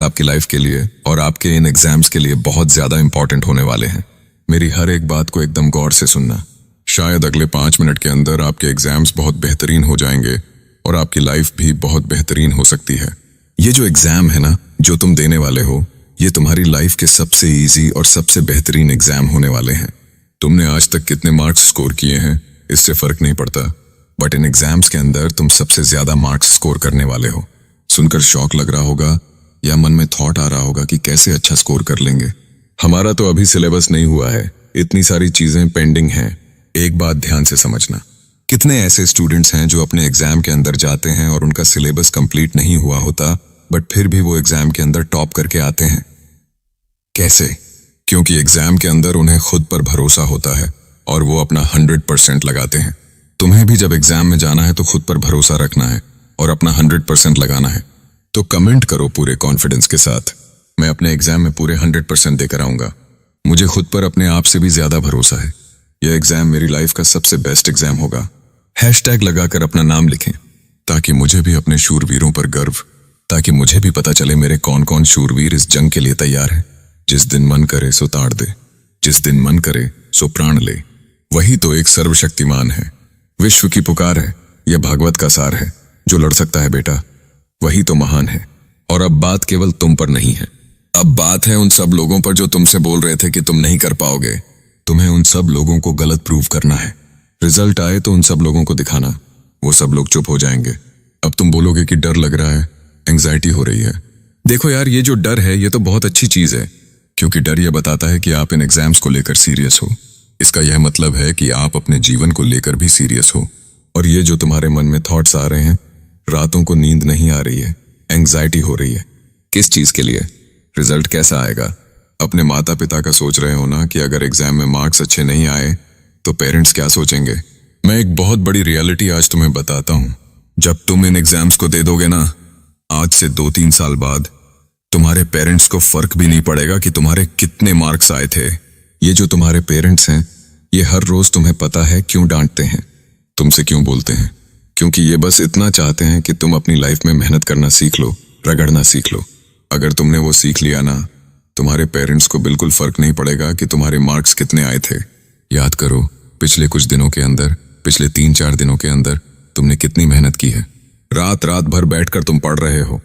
आपकी लाइफ के लिए और आपके इन एग्जाम्स के लिए बहुत ज्यादा इंपॉर्टेंट होने वाले हैं। मेरी हर एक बात को एकदम गौर से सुनना। शायद अगले 5 मिनट के अंदर आपके एग्जाम्स बहुत बेहतरीन हो जाएंगे और आपकी लाइफ भी बहुत बेहतरीन हो सकती है। ये जो एग्जाम है ना, जो तुम देने वाले हो, ये तुम्हारी लाइफ के सबसे इजी और सबसे बेहतरीन एग्जाम होने वाले हैं। तुमने आज तक कितने मार्क्स स्कोर किए हैं इससे फर्क नहीं पड़ता, बट इन एग्जाम्स के अंदर तुम सबसे ज्यादा मार्क्स स्कोर करने वाले हो। सुनकर शौक लग रहा होगा या मन में थॉट आ रहा होगा कि कैसे अच्छा स्कोर कर लेंगे। हमारा तो अभी सिलेबस नहीं हुआ है, इतनी सारी चीजें पेंडिंग हैं। एक बात ध्यान से समझना, कितने ऐसे स्टूडेंट्स हैं जो अपने एग्जाम के अंदर जाते हैं और उनका सिलेबस कंप्लीट नहीं हुआ होता, बट फिर भी वो एग्जाम के अंदर टॉप करके आते हैं। कैसे? क्योंकि एग्जाम के अंदर उन्हें खुद पर भरोसा होता है और वो अपना 100% लगाते हैं। तुम्हें भी जब एग्जाम में जाना है तो खुद पर भरोसा रखना है और अपना 100% लगाना है। तो कमेंट करो पूरे कॉन्फिडेंस के साथ, मैं अपने एग्जाम में पूरे 100% देकर आऊंगा। मुझे खुद पर अपने आप से भी ज्यादा भरोसा है। यह एग्जाम मेरी लाइफ का सबसे बेस्ट एग्जाम होगा। हैशटैग लगाकर अपना नाम लिखें ताकि मुझे भी अपने शूरवीरों पर गर्व, ताकि मुझे भी पता चले मेरे कौन कौन शूरवीर इस जंग के लिए तैयार हैं। जिस दिन मन करे सो ताड़ दे, जिस दिन मन करे सो प्राण ले, वही तो एक सर्वशक्तिमान है। विश्व की पुकार है, यह भागवत का सार है। जो लड़ सकता है बेटा, वही तो महान है। और अब बात केवल तुम पर नहीं है, अब बात है उन सब लोगों पर जो तुमसे बोल रहे थे कि तुम नहीं कर पाओगे। तुम्हें उन सब लोगों को गलत प्रूव करना है। रिजल्ट आए तो उन सब लोगों को दिखाना, वो सब लोग चुप हो जाएंगे। अब तुम बोलोगे कि डर लग रहा है, एंग्जाइटी हो रही है। देखो यार, ये जो डर है ये तो बहुत अच्छी चीज है, क्योंकि डर ये बताता है कि आप इन एग्जाम्स को लेकर सीरियस हो। इसका यह मतलब है कि आप अपने जीवन को लेकर भी सीरियस हो। और ये जो तुम्हारे मन में थॉट्स आ रहे हैं, रातों को नींद नहीं आ रही है, एंग्जाइटी हो रही है, किस चीज के लिए? रिजल्ट कैसा आएगा? अपने माता पिता का सोच रहे हो ना कि अगर एग्जाम में मार्क्स अच्छे नहीं आए तो पेरेंट्स क्या सोचेंगे। मैं एक बहुत बड़ी रियलिटी आज तुम्हें बताता हूं। जब तुम इन एग्जाम्स को दे दोगे ना, आज से 2-3 साल बाद तुम्हारे पेरेंट्स को फर्क भी नहीं पड़ेगा कि तुम्हारे कितने मार्क्स आए थे। ये जो तुम्हारे पेरेंट्स हैं, ये हर रोज तुम्हें पता है क्यों डांटते हैं, तुमसे क्यों बोलते हैं। क्योंकि ये बस इतना चाहते हैं कि तुम अपनी लाइफ में मेहनत करना सीख लो, रगड़ना सीख लो। अगर तुमने वो सीख लिया ना, तुम्हारे पेरेंट्स को बिल्कुल फर्क नहीं पड़ेगा कि तुम्हारे मार्क्स कितने आए थे। याद करो, पिछले कुछ दिनों के अंदर, पिछले 3-4 दिनों के अंदर तुमने कितनी मेहनत की है। रात रात भर बैठकर तुम पढ़ रहे हो,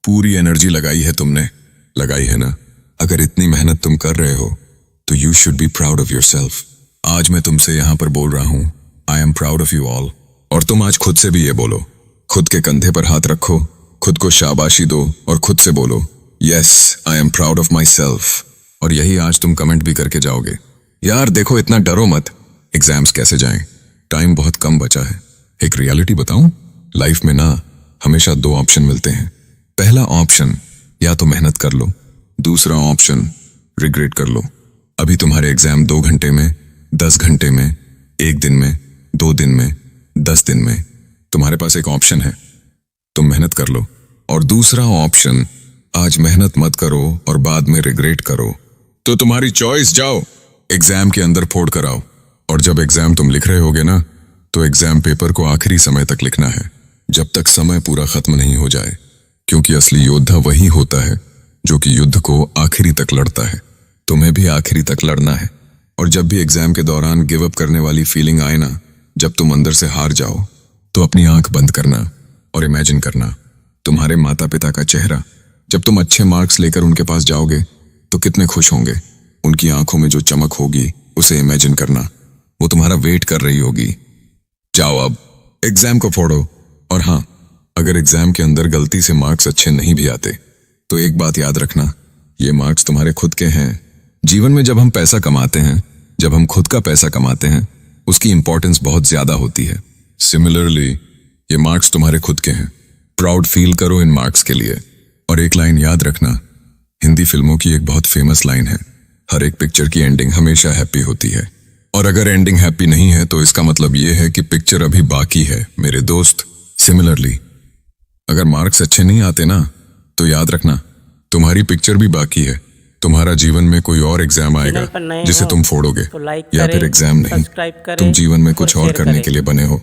पूरी एनर्जी लगाई है तुमने, लगाई है ना। अगर इतनी मेहनत तुम कर रहे हो तो you should be proud of yourself. आज मैं तुमसे यहां पर बोल रहा हूं, I am proud of you all. और तुम आज खुद से भी ये बोलो, खुद के कंधे पर हाथ रखो, खुद को शाबाशी दो और खुद से बोलो, yes I am proud of my self. और यही आज तुम कमेंट भी करके जाओगे। यार देखो, इतना डरो मत, एग्जाम्स कैसे जाएं, टाइम बहुत कम बचा है। एक रियलिटी बताऊं, लाइफ में ना हमेशा 2 ऑप्शन मिलते हैं। पहला ऑप्शन, या तो मेहनत कर लो, दूसरा ऑप्शन रिग्रेट कर लो। अभी तुम्हारे एग्जाम 2 घंटे में, 10 घंटे में, 1 दिन में, 2 दिन में, 10 दिन में, तुम्हारे पास एक ऑप्शन है, तुम मेहनत कर लो। और दूसरा ऑप्शन, आज मेहनत मत करो और बाद में रिग्रेट करो। तो तुम्हारी चॉइस, जाओ एग्जाम के अंदर फोड़ कर आओ। और जब एग्जाम तुम लिख रहे होगे ना, तो एग्जाम पेपर को आखिरी समय तक लिखना है, जब तक समय पूरा खत्म नहीं हो जाए। क्योंकि असली योद्धा वही होता है जो कि युद्ध को आखिरी तक लड़ता है। तुम्हें भी आखिरी तक लड़ना है। और जब भी एग्जाम के दौरान गिव अप करने वाली फीलिंग आए ना, जब तुम अंदर से हार जाओ, तो अपनी आंख बंद करना और इमेजिन करना तुम्हारे माता पिता का चेहरा। जब तुम अच्छे मार्क्स लेकर उनके पास जाओगे तो कितने खुश होंगे। उनकी आंखों में जो चमक होगी उसे इमेजिन करना, वो तुम्हारा वेट कर रही होगी। जाओ अब एग्जाम को फोड़ो। और हाँ, अगर एग्जाम के अंदर गलती से मार्क्स अच्छे नहीं भी आते तो एक बात याद रखना, ये मार्क्स तुम्हारे खुद के हैं। जीवन में जब हम पैसा कमाते हैं, जब हम खुद का पैसा कमाते हैं, उसकी इंपॉर्टेंस बहुत ज्यादा होती है। सिमिलरली ये मार्क्स तुम्हारे खुद के हैं। प्राउड फील करो इन मार्क्स के लिए। और एक लाइन याद रखना, हिंदी फिल्मों की एक बहुत फेमस लाइन है, हर एक पिक्चर की एंडिंग हमेशा हैप्पी होती है। और अगर एंडिंग हैप्पी नहीं है तो इसका मतलब ये है कि पिक्चर अभी बाकी है मेरे दोस्त। सिमिलरली अगर मार्क्स अच्छे नहीं आते ना, तो याद रखना तुम्हारी पिक्चर भी बाकी है। तुम्हारा जीवन में कोई और एग्जाम आएगा जिसे तुम फोड़ोगे, तो लाइक या करें, फिर एग्जाम नहीं, सब्सक्राइब करें तुम जीवन में कुछ और शेयर करने करें। के लिए बने हो।